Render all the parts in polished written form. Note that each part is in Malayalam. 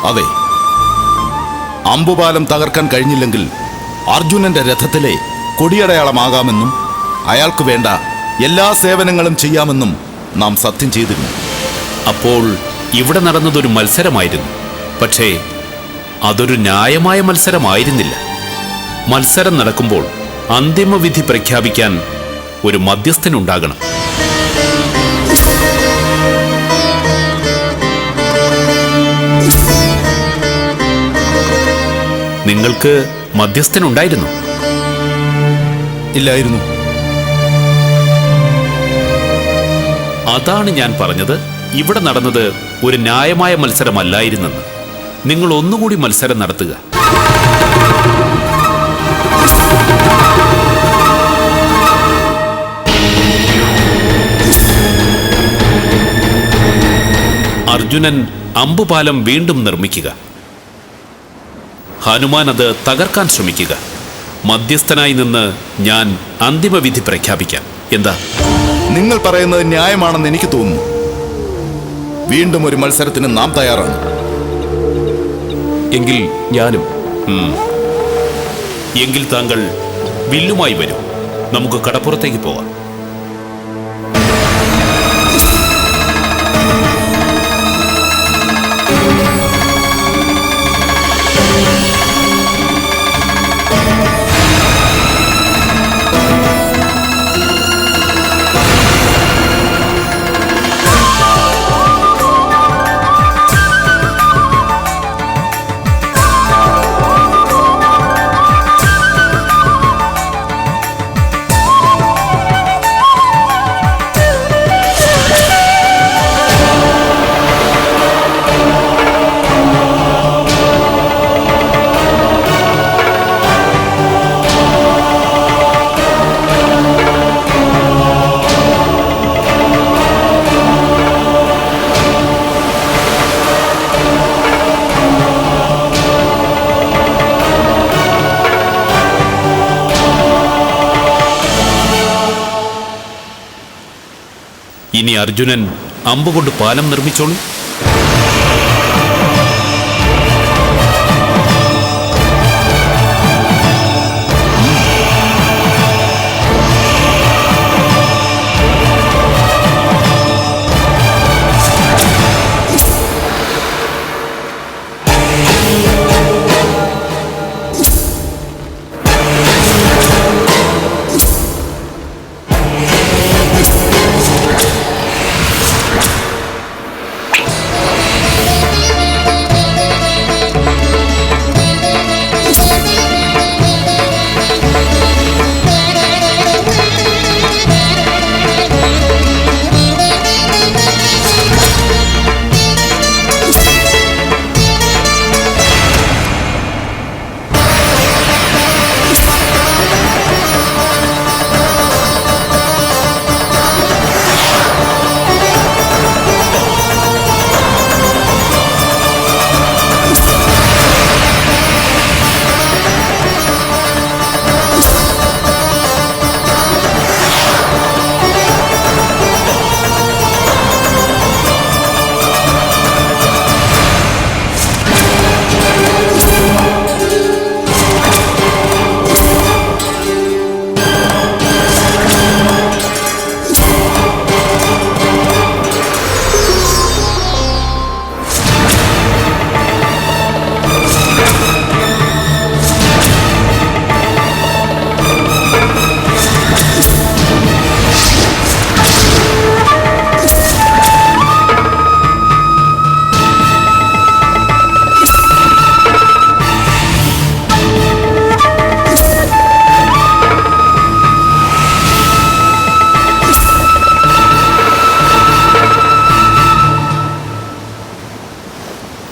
അതെ, അമ്പുപാലം തകർക്കാൻ കഴിഞ്ഞില്ലെങ്കിൽ അർജുനന്റെ രഥത്തിലെ കൊടിയടയാളമാകാമെന്നും അയാൾക്ക് വേണ്ട എല്ലാ സേവനങ്ങളും ചെയ്യാമെന്നും നാം സത്യം ചെയ്തിരുന്നു. അപ്പോൾ ഇവിടെ നടന്നതൊരു മത്സരമായിരുന്നു. പക്ഷേ അതൊരു ന്യായമായ മത്സരമായിരുന്നില്ല. മത്സരം നടക്കുമ്പോൾ അന്തിമവിധി പ്രഖ്യാപിക്കാൻ ഒരു മധ്യസ്ഥനുണ്ടാകണം. നിങ്ങൾക്ക് മധ്യസ്ഥനുണ്ടായിരുന്നു? ഇല്ലായിരുന്നു. അതാണ് ഞാൻ പറഞ്ഞത്, ഇവിടെ നടന്നത് ഒരു ന്യായമായ മത്സരമല്ലായിരുന്നെന്ന്. നിങ്ങൾ ഒന്നുകൂടി മത്സരം നടത്തുക. അർജുനൻ അമ്പുപാലം വീണ്ടും നിർമ്മിക്കുക. ഹനുമാൻ അത് തകർക്കാൻ ശ്രമിക്കുക. മധ്യസ്ഥനായി നിന്ന് ഞാൻ അന്തിമവിധി പ്രഖ്യാപിക്കാം. എന്താ? നിങ്ങൾ പറയുന്നത് ന്യായമാണെന്ന് എനിക്ക് തോന്നുന്നു. വീണ്ടും ഒരു മത്സരത്തിന് നാം തയ്യാറാണ്. എങ്കിൽ ഞാനും. എങ്കിൽ താങ്കൾ വില്ലുമായി വരൂ. നമുക്ക് കടപ്പുറത്തേക്ക് പോകാം. ഇനി അർജുനൻ അമ്പുകൊണ്ട് പാലം നിർമ്മിച്ചോളൂ.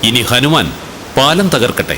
ഇനി ഹനുമാൻ പാലം തകർക്കട്ടെ.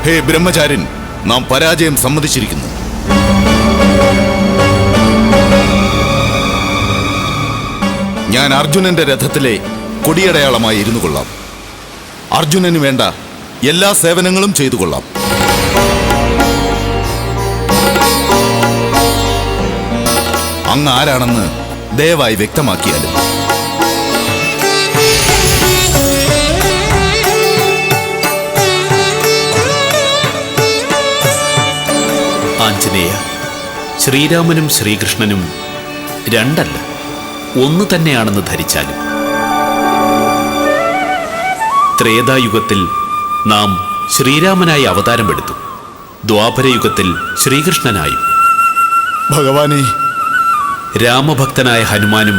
ഹേ ബ്രഹ്മചാര്യൻ, നാം പരാജയം സമ്മതിച്ചിരിക്കുന്നു. ഞാൻ അർജുനന്റെ രഥത്തിലെ കൊടിയടയാളമായി ഇരുന്നു കൊള്ളാം. അർജുനന് വേണ്ട എല്ലാ സേവനങ്ങളും ചെയ്തു കൊള്ളാം. അങ്ങ് ആരാണെന്ന് ദയവായി വ്യക്തമാക്കിയാലും. ആഞ്ജനേയ, ശ്രീരാമനും ശ്രീകൃഷ്ണനും രണ്ടല്ല, ഒന്ന് തന്നെയാണെന്ന് ധരിച്ചാലും. ത്രേതായുഗത്തിൽ നാം ശ്രീരാമനായി അവതാരമെടുത്തു, ദ്വാപരയുഗത്തിൽ ശ്രീകൃഷ്ണനായും. ഭഗവാനെ, രാമഭക്തനായ ഹനുമാനും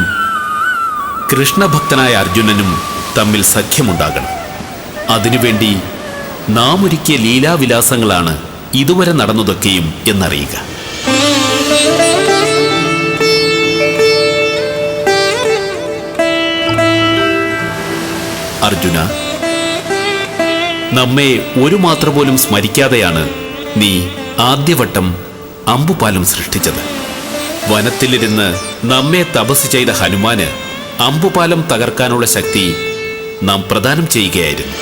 കൃഷ്ണഭക്തനായ അർജുനനും തമ്മിൽ സഖ്യമുണ്ടാകണം. അതിനുവേണ്ടി നാം ഒരുക്കിയ ലീലാവിലാസങ്ങളാണ് ഇതുവരെ നടന്നതൊക്കെയും എന്നറിയുക. അർജുന, നമ്മെ ഒരു മാത്ര പോലും സ്മരിക്കാതെയാണ് നീ ആദ്യവട്ടം അമ്പുപാലം സൃഷ്ടിച്ചത്. വനത്തിലിരുന്ന് നമ്മെ തപസ് ചെയ്ത ഹനുമാന് അമ്പുപാലം തകർക്കാനുള്ള ശക്തി നാം പ്രദാനം ചെയ്യുകയായിരുന്നു.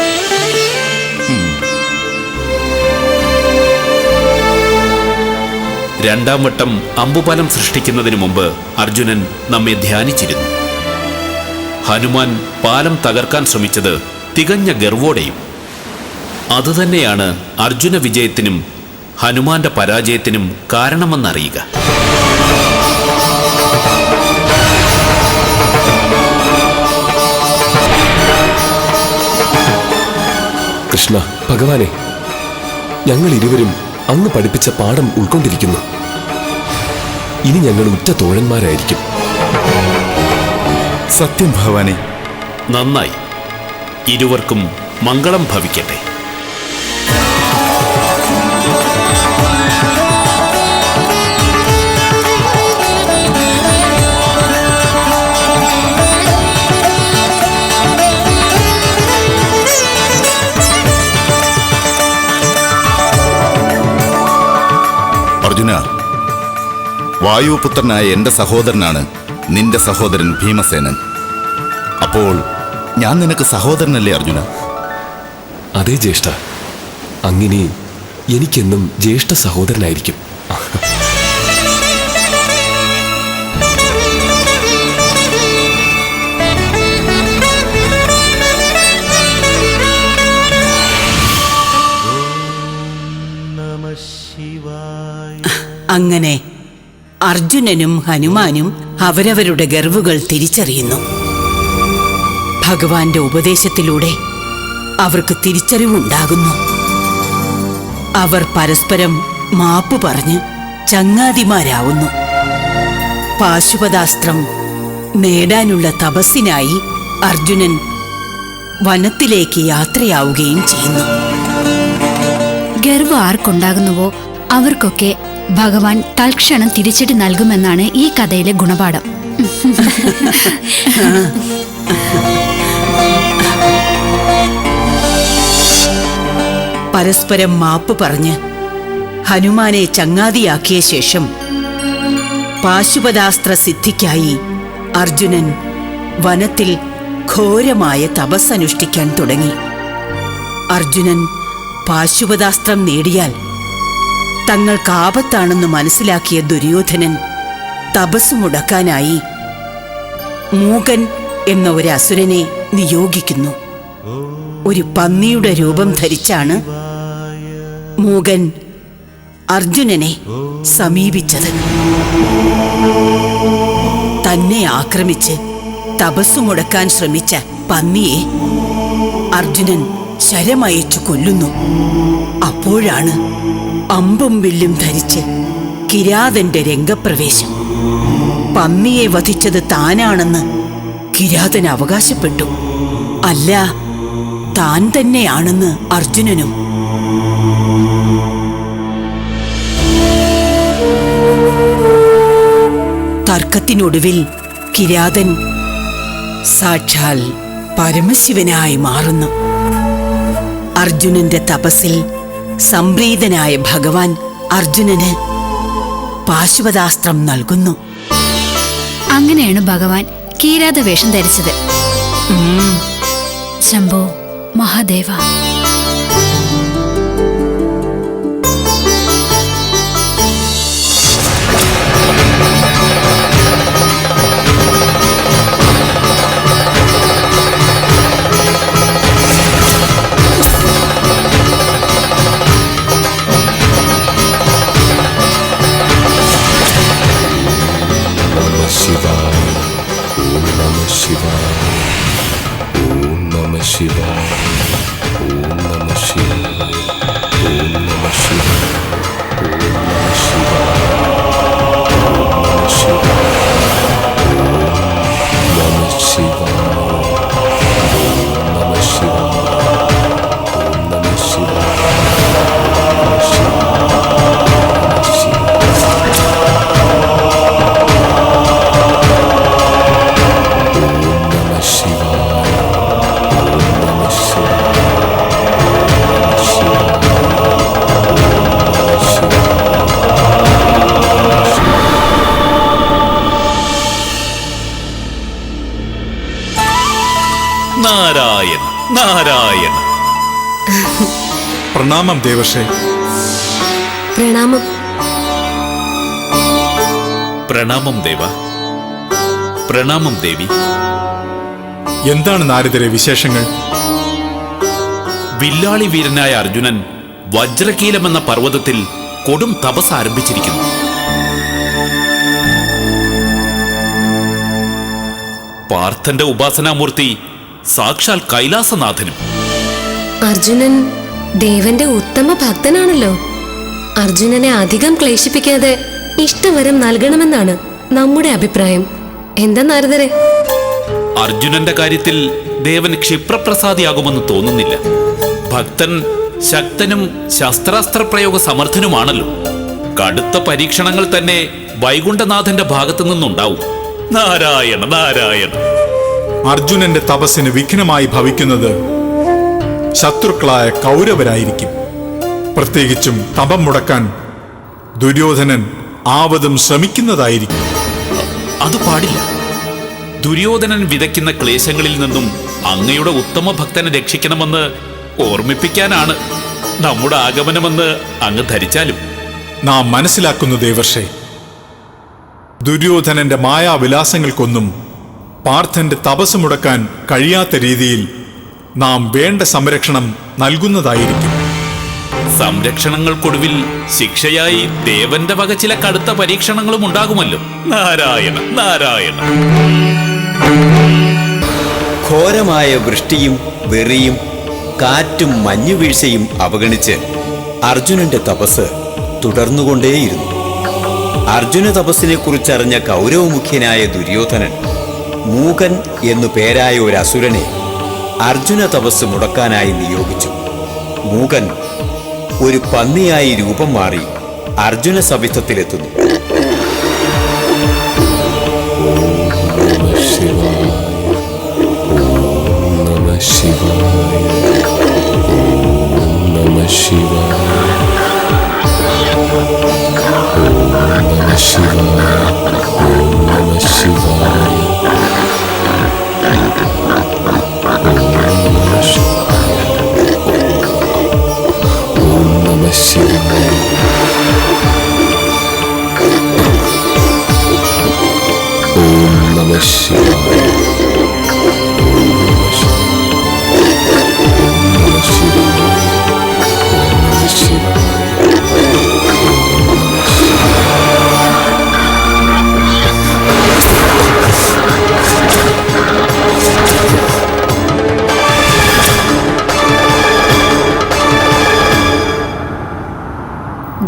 രണ്ടാം വട്ടം അമ്പുപാലം സൃഷ്ടിക്കുന്നതിന് മുമ്പ് അർജുനൻ നമ്മെ ധ്യാനിച്ചിരുന്നു. ഹനുമാൻ പാലം തകർക്കാൻ ശ്രമിച്ചത് തികഞ്ഞ ഗർവോടെയും. അതുതന്നെയാണ് അർജുന വിജയത്തിനും ഹനുമാന്റെ പരാജയത്തിനും കാരണമെന്നറിയുക. കൃഷ്ണ, ഭഗവാനെ, ഞങ്ങൾ ഇരുവരും അങ്ങ് പഠിപ്പിച്ച പാഠം ഉൾക്കൊണ്ടിരിക്കുന്നു. ഇനി ഞങ്ങൾ ഉറ്റ തോഴന്മാരായിരിക്കും. സത്യം ഭഗവാനെ. നന്നായി, ഇരുവർക്കും മംഗളം ഭവിക്കട്ടെ. അർജുന, വായുപുത്രനായ എന്റെ സഹോദരനാണ് നിന്റെ സഹോദരൻ ഭീമസേനൻ. അപ്പോൾ ഞാൻ നിനക്ക് സഹോദരനല്ലേ അർജുന? അതേ ജ്യേഷ്ഠ, അങ്ങിനി എനിക്കെന്നും ജ്യേഷ്ഠ സഹോദരനായിരിക്കും. അങ്ങനെ അർജുനനും ഹനുമാനും അവരവരുടെ ഗർവുകൾ തിരിച്ചറിയുന്നു. ഭഗവാന്റെ ഉപദേശത്തിലൂടെ അവർക്ക് തിരിച്ചറിവുണ്ടാകുന്നു. അവർ പരസ്പരം മാപ്പ് പറഞ്ഞ് ചങ്ങാതിമാരാവുന്നു. പാശുപതാസ്ത്രം നേടാനുള്ള തപസ്സിനായി അർജുനൻ വനത്തിലേക്ക് യാത്രയാവുകയും ചെയ്യുന്നു. ഗർവ് ആർക്കുണ്ടാകുന്നുവോ അവർക്കൊക്കെ ഭഗവാൻ തൽക്ഷണം തിരിച്ചടി നൽകുമെന്നാണ് ഈ കഥയിലെ ഗുണപാഠം. പരസ്പരം മാപ്പ് പറഞ്ഞ് ഹനുമാനെ ചങ്ങാതിയാക്കിയ ശേഷം പാശുപതാസ്ത്ര സിദ്ധിക്കായി അർജുനൻ വനത്തിൽ ഘോരമായ തപസ്സനുഷ്ഠിക്കാൻ തുടങ്ങി. അർജുനൻ പാശുപതാസ്ത്രം നേടിയാൽ തങ്ങൾക്ക് ആപത്താണെന്ന് മനസ്സിലാക്കിയ ദുര്യോധനൻ തപസ് മുടക്കാനായി മൂകൻ എന്ന ഒരു അസുരനെ നിയോഗിക്കുന്നു. ഒരു പന്നിയുടെ രൂപം ധരിച്ചാണ് മൂകൻ അർജുനനെ സമീപിച്ചത്. തന്നെ ആക്രമിച്ച് തപസ്സു മുടക്കാൻ ശ്രമിച്ച പന്നിയെ അർജുനൻ ശരമയച്ചു കൊല്ലുന്നു. അപ്പോഴാണ് അമ്പും വില്ലും ധരിച്ച് കിരാതന്റെ രംഗപ്രവേശം. പന്നിയെ വധിച്ചത് താനാണെന്ന് കിരാതൻ അവകാശപ്പെട്ടു. അല്ല, താൻ തന്നെയാണെന്ന് അർജുനനും. തർക്കത്തിനൊടുവിൽ കിരാതൻ സാക്ഷാൽ പരമശിവനായി മാറുന്നു. അർജുനന്റെ തപസ്സിൽ സംപ്രീതനായ ഭഗവാൻ അർജുനന് പാശുപതാസ്ത്രം നൽകുന്നു. അങ്ങനെയാണ് ഭഗവാൻ കിരാതവേഷം ധരിച്ചത്. ശംഭോ മഹാദേവ. നാരായണ നാരായണ. പ്രണാമം ദേവർഷേ. പ്രണാമം. പ്രണാമം ദേവ. പ്രണാമം ദേവി. എന്താണ് നാരദരെ വിശേഷങ്ങൾ? വില്ലാളി വീരനായ അർജുനൻ വജ്രകീലം എന്ന പർവ്വതത്തിൽ കൊടും തപസ് ആരംഭിച്ചിരിക്കുന്നു. പാർത്ഥന്റെ ഉപാസനാമൂർത്തി സാക്ഷാൽ കൈലാസനാഥനും. അർജുനൻ ദേവന്റെ ഉത്തമ ഭക്തനാണല്ലോ. അർജുനനെ അധികം ക്ലേശിപ്പിക്കാതെ ഇഷ്ടവരം നൽകണമെന്നാണ് നമ്മുടെ അഭിപ്രായം. എന്താ നാരദരെ? അർജുനന്റെ കാര്യത്തിൽ ദേവൻ ക്ഷിപ്രപ്രസാദിയാകുമെന്ന് തോന്നുന്നില്ല. ഭക്തൻ ശക്തനും ശസ്ത്രാസ്ത്ര പ്രയോഗ സമർത്ഥനുമാണല്ലോ. കടുത്ത പരീക്ഷണങ്ങൾ തന്നെ വൈകുണ്ഠനാഥന്റെ ഭാഗത്തു നിന്നുണ്ടാവും. നാരായണ നാരായണ. അർജുനന്റെ തപസ്സിന് വിഘ്നമായി ഭവിക്കുന്നത് ശത്രുക്കളായ കൗരവരായിരിക്കും. പ്രത്യേകിച്ചും തപം മുടക്കാൻ ദുര്യോധനൻ ആവതും ശ്രമിക്കുന്നതായിരിക്കും. അത് പാടില്ല. ദുര്യോധനൻ വിതയ്ക്കുന്ന ക്ലേശങ്ങളിൽ നിന്നും അങ്ങയുടെ ഉത്തമ ഭക്തനെ രക്ഷിക്കണമെന്ന് ഓർമ്മിപ്പിക്കാനാണ് നമ്മുടെ ആഗമനമെന്ന് അങ്ങ് ധരിച്ചാലും. നാം മനസ്സിലാക്കുന്നു ദേവർഷേ, ദുര്യോധനന്റെ മായാവിലാസങ്ങൾക്കൊന്നും പാർത്ഥന്റെ തപസ് മുടക്കാൻ കഴിയാത്ത രീതിയിൽ നാം വേണ്ട സംരക്ഷണം നൽകുന്നതായിരിക്കും. സംരക്ഷണങ്ങൾക്കൊടുവിൽ ശിക്ഷയായി ദേവന്റെ വക ചില കടുത്ത പരീക്ഷണങ്ങളും ഉണ്ടാകുമല്ലോ. നാരായണ നാരായണ. ഘോരമായ വൃഷ്ടിയും വെറിയും കാറ്റും മഞ്ഞുവീഴ്ചയും അവഗണിച്ച് അർജുനന്റെ തപസ് തുടർന്നുകൊണ്ടേയിരുന്നു. അർജുന തപസ്സിനെ കുറിച്ചറിഞ്ഞ കൗരവമുഖ്യനായ ദുര്യോധനൻ മൂകൻ എന്നു പേരായ ഒരു അസുരനെ അർജുന തപസ് മുടക്കാനായി നിയോഗിച്ചു. മൂകൻ ഒരു പന്നിയായി രൂപം മാറി അർജുന സവിധത്തിലെത്തുന്നു.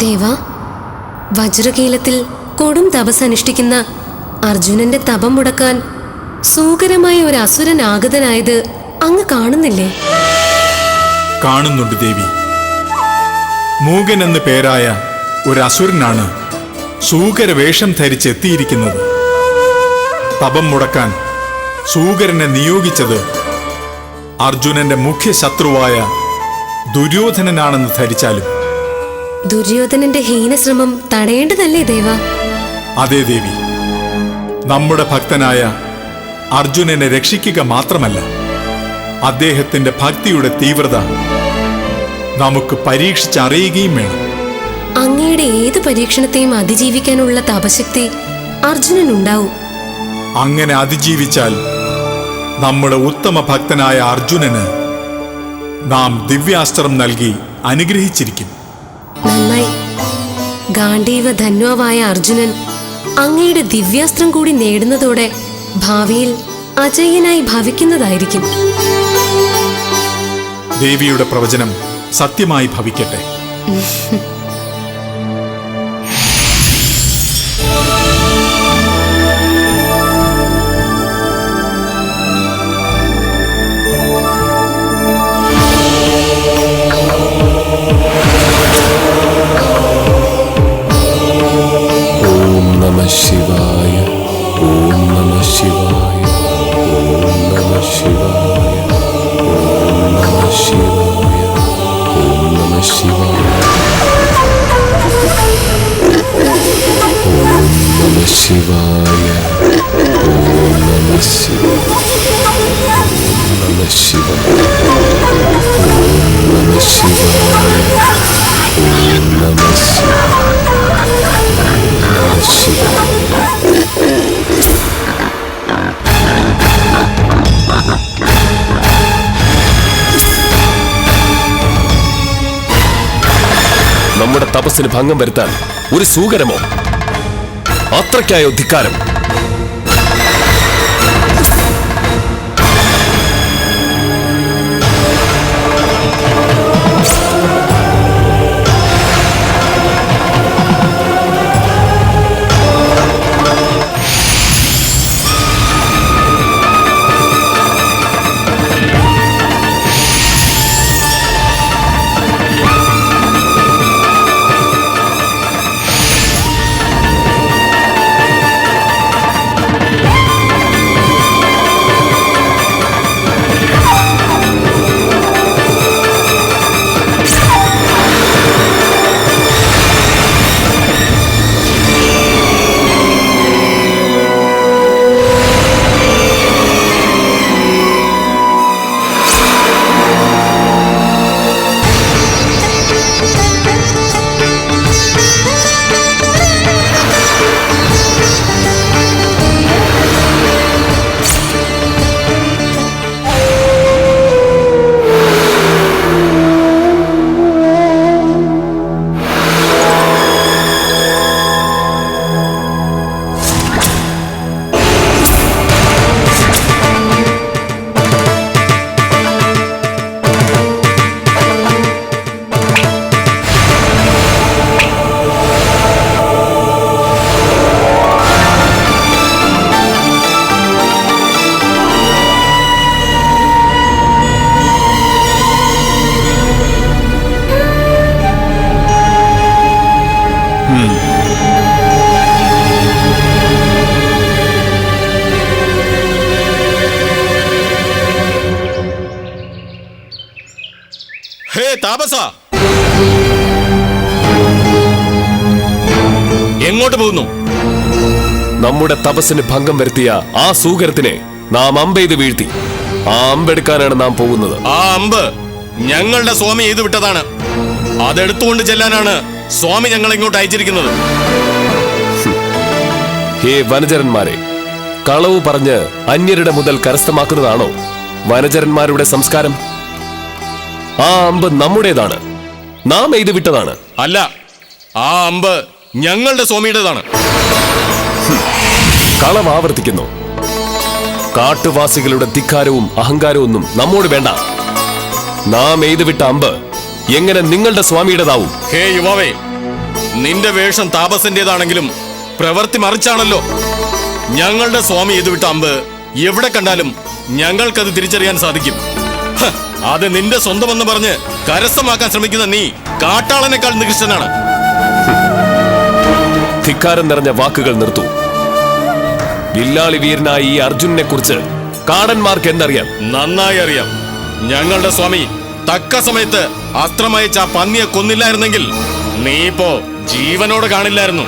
ദേവ, വജ്രകീലത്തിൽ കൊടും തപസ് അനുഷ്ഠിക്കുന്ന അർജുനന്റെ തപം മുടക്കാൻ സൂകരമായ ഒരു അസുരൻ ആഗതനായത് അങ്ങ് കാണുന്നില്ലേ? കാണുന്നുണ്ട് ദേവി. മൂകൻ എന്ന് പേരായ ഒരു അസുരനാണ് സൂകര വേഷം ധരിച്ചെത്തിയിരിക്കുന്നത്. തപം മുടക്കാൻ സൂകരനെ നിയോഗിച്ചത് അർജുനന്റെ മുഖ്യ ശത്രുവായ ദുര്യോധനനാണെന്ന് ധരിച്ചാലും. ദുര്യോധനന്റെ ഹീനശ്രമം തടയേണ്ടതല്ലേ ദേവ? അതേ ദേവി. നമ്മുടെ ഭക്തനായ അർജുനനെ രക്ഷിക്കുക മാത്രമല്ല, അദ്ദേഹത്തിന്റെ ഭക്തിയുടെ തീവ്രത നമുക്ക് പരീക്ഷിച്ചറിയുകയും വേണം. അങ്ങയുടെ ഏത് പരീക്ഷണത്തെയും അതിജീവിക്കാനുള്ള തപശക്തി അർജുനനുണ്ടാവും. അങ്ങനെ അതിജീവിച്ചാൽ നമ്മുടെ ഉത്തമ ഭക്തനായ അർജുനന് നാം ദിവ്യാസ്ത്രം നൽകി അനുഗ്രഹിച്ചിരിക്കും. നന്നായി. ഗാണ്ഡീവ ധന്വാവായ അർജുനൻ അങ്ങയുടെ ദിവ്യാസ്ത്രം കൂടി നേടുന്നതോടെ ഭാവിയിൽ അജയ്യനായി ഭവിക്കുന്നതായിരിക്കും. ദേവിയുടെ പ്രവചനം സത്യമായി ഭവിക്കട്ടെ. ശിവായ ഓം നമഃ ശിവായ ഓം നമഃ ശിവായ ഓം നമഃ ശിവായ ഓം നമഃ ശിവായ ഓം നമഃ ശിവായ ഓം നമഃ ശിവായ ഓം നമഃ ശിവായ ഓം നമഃ ശിവായ ഓം നമഃ നമ്മുടെ തപസ്സിന് ഭംഗം വരുത്താൻ ഒരു സൂകരമോ? അത്രയ്ക്കായോ ധിക്കാരം? താപസ, എങ്ങോട്ട് പോകുന്നു? നമ്മുടെ തപസ്സിന് ഭംഗം വരുത്തിയ ആ സൂകരത്തിനെ നാം അമ്പെയ്ത് വീഴ്ത്തി. ആ അമ്പെടുക്കാനാണ് നാം പോകുന്നത്. ആ അമ്പ് ഞങ്ങളുടെ സ്വാമി എയ്തു വിട്ടതാണ്. അതെടുത്തുകൊണ്ട് ചെല്ലാനാണ് സ്വാമി ഞങ്ങൾ ഇങ്ങോട്ട് അയച്ചിരിക്കുന്നത്. ഹേ വനചരന്മാരെ, കളവ് പറഞ്ഞ് അന്യരുടെ മുതൽ കരസ്ഥമാക്കുന്നതാണോ വനചരന്മാരുടെ സംസ്കാരം? ആ അമ്പ് നമ്മുടേതാണ്, നാം എയ്തു വിട്ടതാണ്. അല്ല, ആ അമ്പ് ഞങ്ങളുടെ സ്വാമിയുടേതാണ്. കളവ് ആവർത്തിക്കുന്നു. കാട്ടുവാസികളുടെ ധിക്കാരവും അഹങ്കാരവും ഒന്നും നമ്മോട് വേണ്ട. നാം എയ്തുവിട്ട അമ്പ് എങ്ങനെ നിങ്ങളുടെ സ്വാമിയുടേതാവും? ഹേ യുവാവേ, നിന്റെ വേഷം താപസന്റേതാണെങ്കിലും പ്രവൃത്തി മറിച്ചാണല്ലോ. ഞങ്ങളുടെ സ്വാമി എയ്തുവിട്ട അമ്പ് എവിടെ കണ്ടാലും ഞങ്ങൾക്കത് തിരിച്ചറിയാൻ സാധിക്കും. അത് നിന്റെ സ്വന്തമെന്ന് പറഞ്ഞ് കരസ്ഥമാക്കാൻ ശ്രമിക്കുന്ന നീ കാട്ടാളനേക്കാൾ നികൃഷ്ടനാണ്. ധിക്കാരം നിറഞ്ഞ വാക്കുകൾ നിർത്തൂ. വില്ലാളി വീരനായ ഈ അർജുനനെ കുറിച്ച് കാടന്മാർക്ക് എന്തറിയാം? നന്നായി അറിയാം. ഞങ്ങളുടെ സ്വാമി തക്ക സമയത്ത് അസ്ത്രമയച്ച ആ പന്നിയെ കൊന്നില്ലായിരുന്നെങ്കിൽ നീ ഇപ്പോ ജീവനോട് കാണില്ലായിരുന്നു.